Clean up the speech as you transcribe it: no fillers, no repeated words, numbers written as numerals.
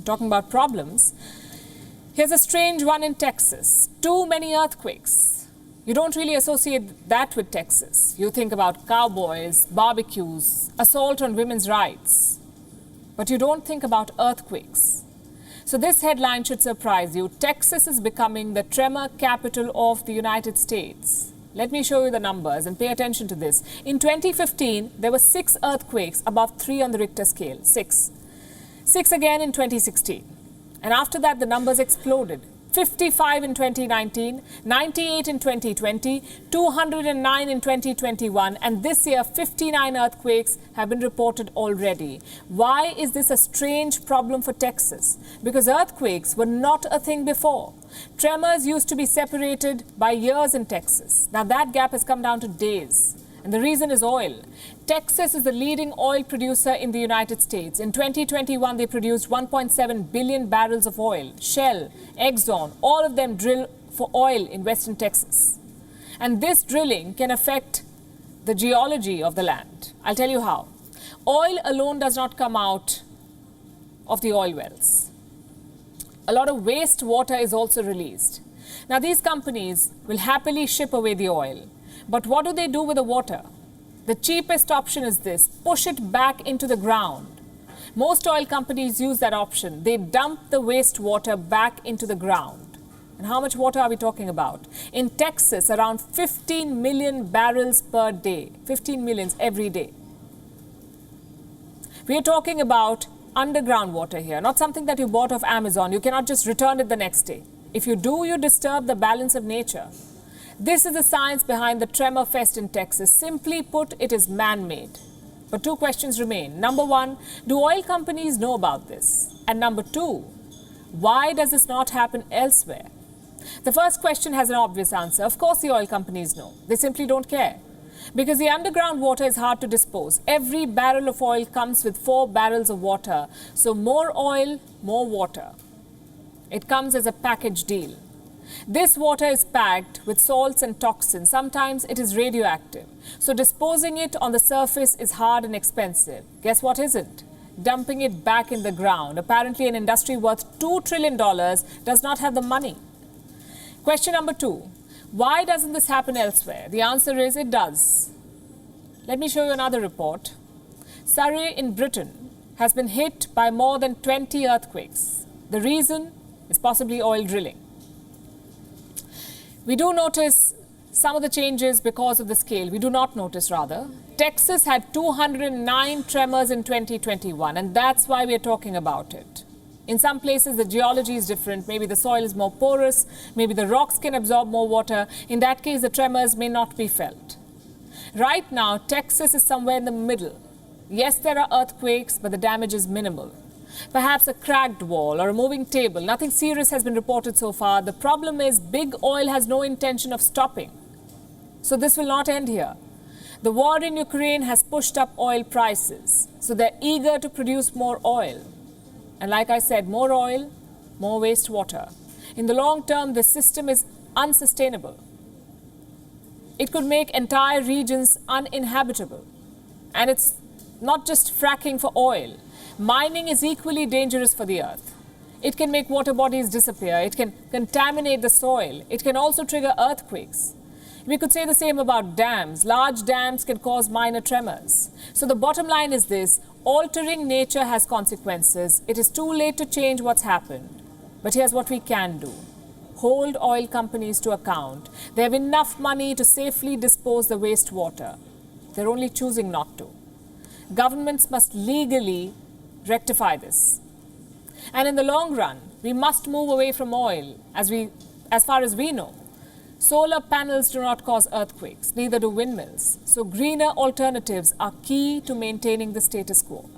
talking about problems. Here's a strange one in Texas. Too many earthquakes. You don't really associate that with Texas. You think about cowboys, barbecues, assault on women's rights. But you don't think about earthquakes. So this headline should surprise you. Texas is becoming the tremor capital of the United States. Let me show you the numbers and pay attention to this. In 2015, there were 6 earthquakes above 3 on the Richter scale. 6. 6 again in 2016. And after that, the numbers exploded. 55 in 2019, 98 in 2020, 209 in 2021, and this year 59 earthquakes have been reported already. Why is this a strange problem for Texas? Because earthquakes were not a thing before. Tremors used to be separated by years in Texas. Now that gap has come down to days. And the reason is oil. Texas is the leading oil producer in the United States. In 2021, they produced 1.7 billion barrels of oil. Shell, Exxon, all of them drill for oil in western Texas. And this drilling can affect the geology of the land. I'll tell you how. Oil alone does not come out of the oil wells. A lot of wastewater is also released. Now, these companies will happily ship away the oil. But what do they do with the water? The cheapest option is this: push it back into the ground. Most oil companies use that option. They dump the wastewater back into the ground. And how much water are we talking about? In Texas, around 15 million barrels per day. 15 millions every day. We are talking about underground water here, not something that you bought off Amazon. You cannot just return it the next day. If you do, you disturb the balance of nature. This is the science behind the tremor fest in Texas. Simply put, it is man-made. But 2 questions remain. Number 1, do oil companies know about this? And number 2, why does this not happen elsewhere? The first question has an obvious answer. Of course the oil companies know. They simply don't care. Because the underground water is hard to dispose. Every barrel of oil comes with 4 barrels of water. So more oil, more water. It comes as a package deal. This water is packed with salts and toxins. Sometimes it is radioactive. So disposing it on the surface is hard and expensive. Guess what isn't? Dumping it back in the ground. Apparently an industry worth $2 trillion does not have the money. Question number 2. Why doesn't this happen elsewhere? The answer is it does. Let me show you another report. Surrey in Britain has been hit by more than 20 earthquakes. The reason is possibly oil drilling. We do notice some of the changes because of the scale. We do not notice, rather. Texas had 209 tremors in 2021, and that's why we are talking about it. In some places, the geology is different. Maybe the soil is more porous. Maybe the rocks can absorb more water. In that case, the tremors may not be felt. Right now, Texas is somewhere in the middle. Yes, there are earthquakes, but the damage is minimal. Perhaps a cracked wall or a moving table. Nothing serious has been reported so far. The problem is big oil has no intention of stopping. So this will not end here. The war in Ukraine has pushed up oil prices. So they're eager to produce more oil. And like I said, more oil, more wastewater. In the long term, this system is unsustainable. It could make entire regions uninhabitable. And it's not just fracking for oil. Mining is equally dangerous for the earth. It can make water bodies disappear. It can contaminate the soil. It can also trigger earthquakes. We could say the same about dams. Large dams can cause minor tremors. So the bottom line is this: altering nature has consequences. It is too late to change what's happened. But here's what we can do. Hold oil companies to account. They have enough money to safely dispose the wastewater. They're only choosing not to. Governments must legally rectify this. And in the long run, we must move away from oil as far as we know. Solar panels do not cause earthquakes, neither do windmills. So greener alternatives are key to maintaining the status quo.